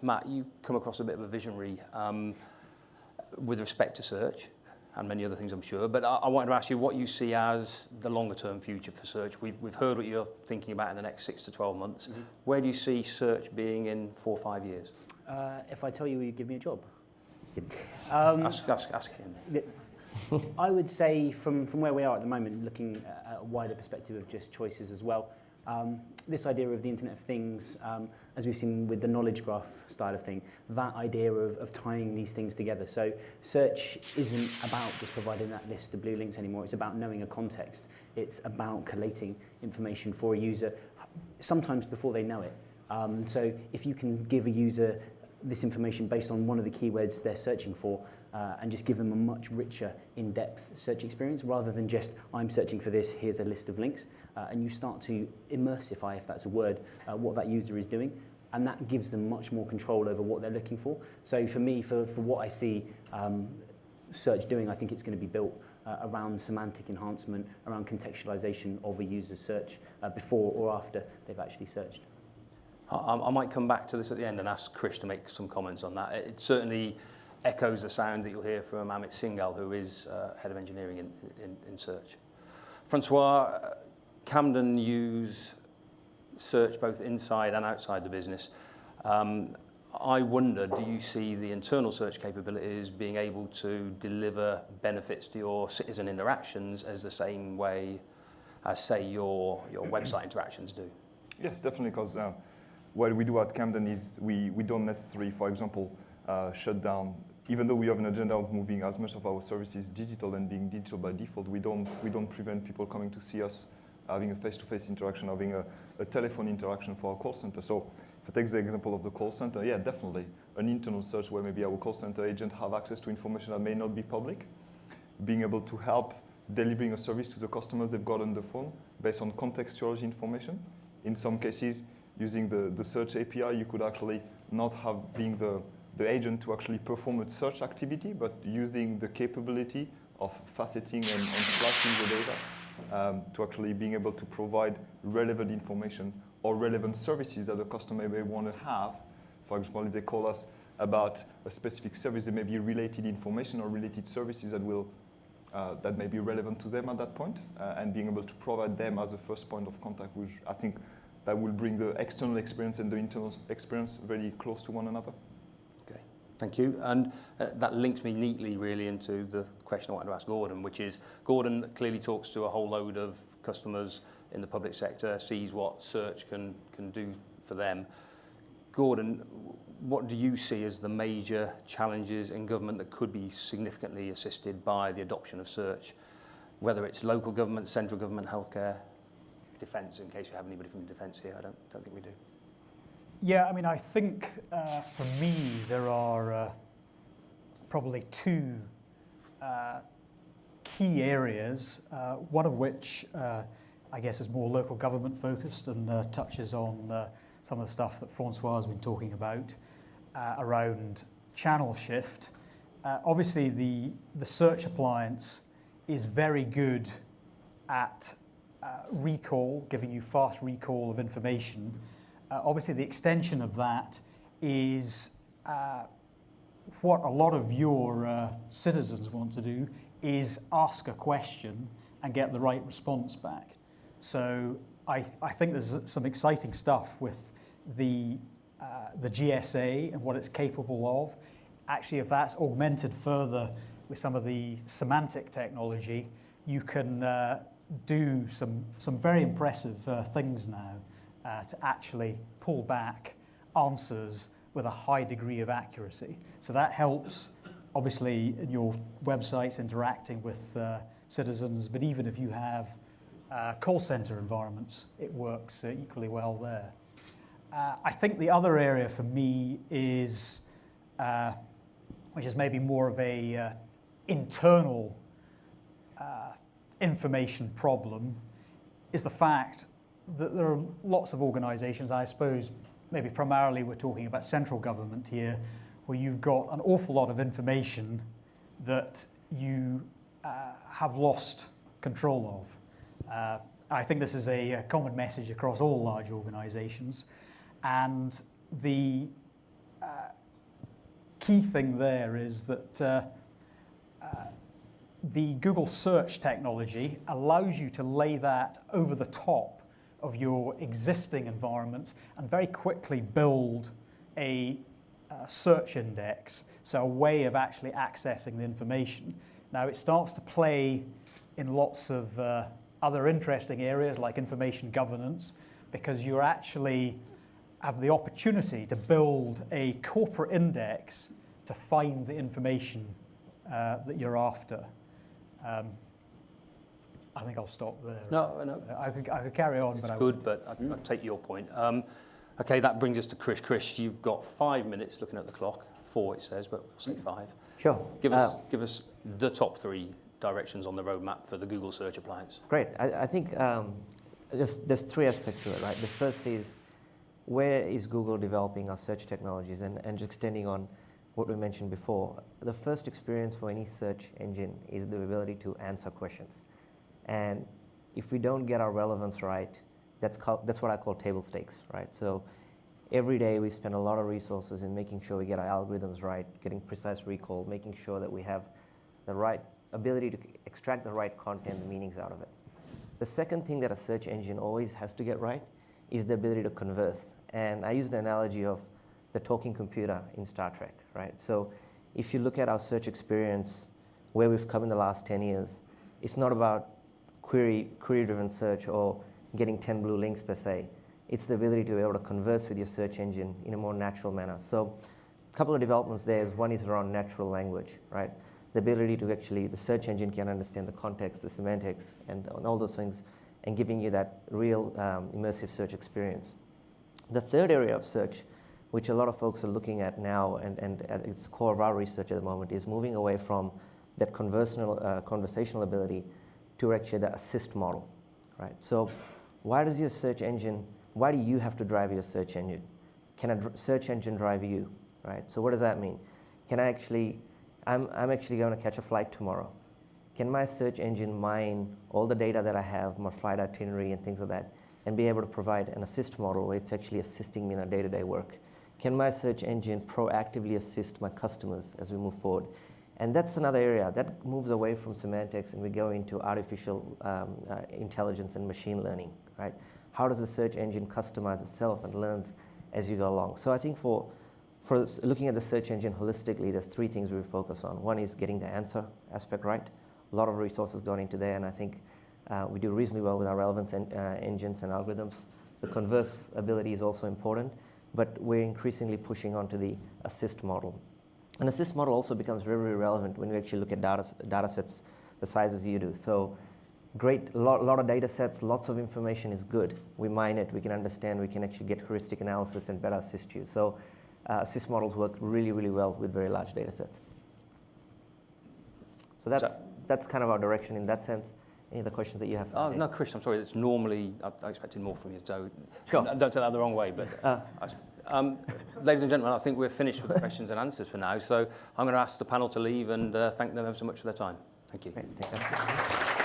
Matt, you come across a bit of a visionary with respect to search and many other things, I'm sure. But I wanted to ask you what you see as the longer-term future for search. We've heard what you're thinking about in the next 6 to 12 months. Mm-hmm. Where do you see search being in 4 or 5 years? If I tell you, will you give me a job? Ask him. I would say from where we are at the moment, looking at a wider perspective of just choices as well, this idea of the Internet of Things, as we've seen with the knowledge graph style of thing, that idea of tying these things together. So search isn't about just providing that list of blue links anymore. It's about knowing a context. It's about collating information for a user, sometimes before they know it. So if you can give a user this information based on one of the keywords they're searching for, and just give them a much richer, in-depth search experience, rather than just, I'm searching for this, here's a list of links, and you start to immersify, if that's a word, what that user is doing, and that gives them much more control over what they're looking for. So for me, for what I see search doing, I think it's going to be built around semantic enhancement, around contextualization of a user's search before or after they've actually searched. I might come back to this at the end and ask Krish to make some comments on that. It certainly echoes the sound that you'll hear from Amit Singhal, who is Head of Engineering in Search. Francois, Camden use search both inside and outside the business. I wonder, do you see the internal search capabilities being able to deliver benefits to your citizen interactions as the same way as, say, your website interactions do? Yes, definitely, because what we do at Camden is we don't necessarily, for example, shut down. Even though we have an agenda of moving as much of our services digital and being digital by default, we don't prevent people coming to see us, having a face-to-face interaction, having a telephone interaction for our call center. So if I take the example of the call center, yeah, definitely an internal search where maybe our call center agent have access to information that may not be public, being able to help delivering a service to the customers they've got on the phone based on contextual information. In some cases, using the search API, you could actually not have being the agent to actually perform a search activity, but using the capability of faceting and slashing the data to actually being able to provide relevant information or relevant services that the customer may want to have. For example, if they call us about a specific service, there may be related information or related services that may be relevant to them at that point, and being able to provide them as a first point of contact, which I think that will bring the external experience and the internal experience very close to one another. Thank you. And that links me neatly really into the question I wanted to ask Gordon, which is, Gordon clearly talks to a whole load of customers in the public sector, sees what search can do for them. Gordon, what do you see as the major challenges in government that could be significantly assisted by the adoption of search, whether it's local government, central government, healthcare, defence, in case you have anybody from defence here? I don't think we do. Yeah, I mean, I think for me there are probably two key areas, one of which I guess is more local government focused and touches on some of the stuff that Francois has been talking about around channel shift. Obviously the search appliance is very good at recall, giving you fast recall of information. Obviously, the extension of that is what a lot of your citizens want to do is ask a question and get the right response back. So I think there's some exciting stuff with the GSA and what it's capable of. Actually, if that's augmented further with some of the semantic technology, you can do some very impressive things now. To actually pull back answers with a high degree of accuracy. So that helps, obviously, in your websites interacting with citizens, but even if you have call center environments, it works equally well there. I think the other area for me is, which is maybe more of a internal information problem, is the fact that there are lots of organisations, I suppose maybe primarily we're talking about central government here, where you've got an awful lot of information that you have lost control of. I think this is a common message across all large organisations, and the key thing there is that the Google search technology allows you to lay that over the top of your existing environments and very quickly build a search index, so a way of actually accessing the information. Now it starts to play in lots of other interesting areas like information governance, because you actually have the opportunity to build a corporate index to find the information that you're after. I think I'll stop there. No. I could carry on, It's but good, but I'll take your point. Okay, that brings us to Krish. Krish, you've got 5 minutes looking at the clock. 4 it says, but we'll say 5. Sure. Give us the top 3 directions on the roadmap for the Google Search appliance. Great. I think there's 3 aspects to it, right? The first is, where is Google developing our search technologies? And just extending on what we mentioned before, the first experience for any search engine is the ability to answer questions. And if we don't get our relevance right, that's what I call table stakes, right? So every day we spend a lot of resources in making sure we get our algorithms right, getting precise recall, making sure that we have the right ability to extract the right content and meanings out of it. The second thing that a search engine always has to get right is the ability to converse. And I use the analogy of the talking computer in Star Trek, right? So if you look at our search experience, where we've come in the last 10 years, it's not about query-driven search or getting 10 blue links per se. It's the ability to be able to converse with your search engine in a more natural manner. So a couple of developments there is, one is around natural language, right? The ability to actually, the search engine can understand the context, the semantics, and all those things, and giving you that real immersive search experience. The third area of search, which a lot of folks are looking at now, and at its core of our research at the moment, is moving away from that conversational ability to actually the assist model, right? So why does your search engine, why do you have to drive your search engine? Can a search engine drive you, right? So what does that mean? Can I actually, I'm actually going to catch a flight tomorrow. Can my search engine mine all the data that I have, my flight itinerary and things like that, and be able to provide an assist model where it's actually assisting me in a day-to-day work? Can my search engine proactively assist my customers as we move forward? And that's another area that moves away from semantics, and we go into artificial intelligence and machine learning, right? How does the search engine customize itself and learns as you go along? So I think for looking at the search engine holistically, there's 3 things we focus on. One is getting the answer aspect right. A lot of resources going into there, and I think we do reasonably well with our relevance engines and algorithms. The converse ability is also important, but we're increasingly pushing onto the assist model. An assist model also becomes very, very relevant when we actually look at data sets the sizes you do. So great, lot of data sets, lots of information is good. We mine it, we can understand, we can actually get heuristic analysis and better assist you. So assist models work really, really well with very large data sets. So that's kind of our direction in that sense. Any other questions that you have? Oh, no, Krish, I'm sorry. It's normally, I expected more from you, so Sure. Don't take that the wrong way. But ladies and gentlemen, I think we're finished with questions and answers for now. So I'm going to ask the panel to leave and thank them ever so much for their time. Thank you. Great, thank you.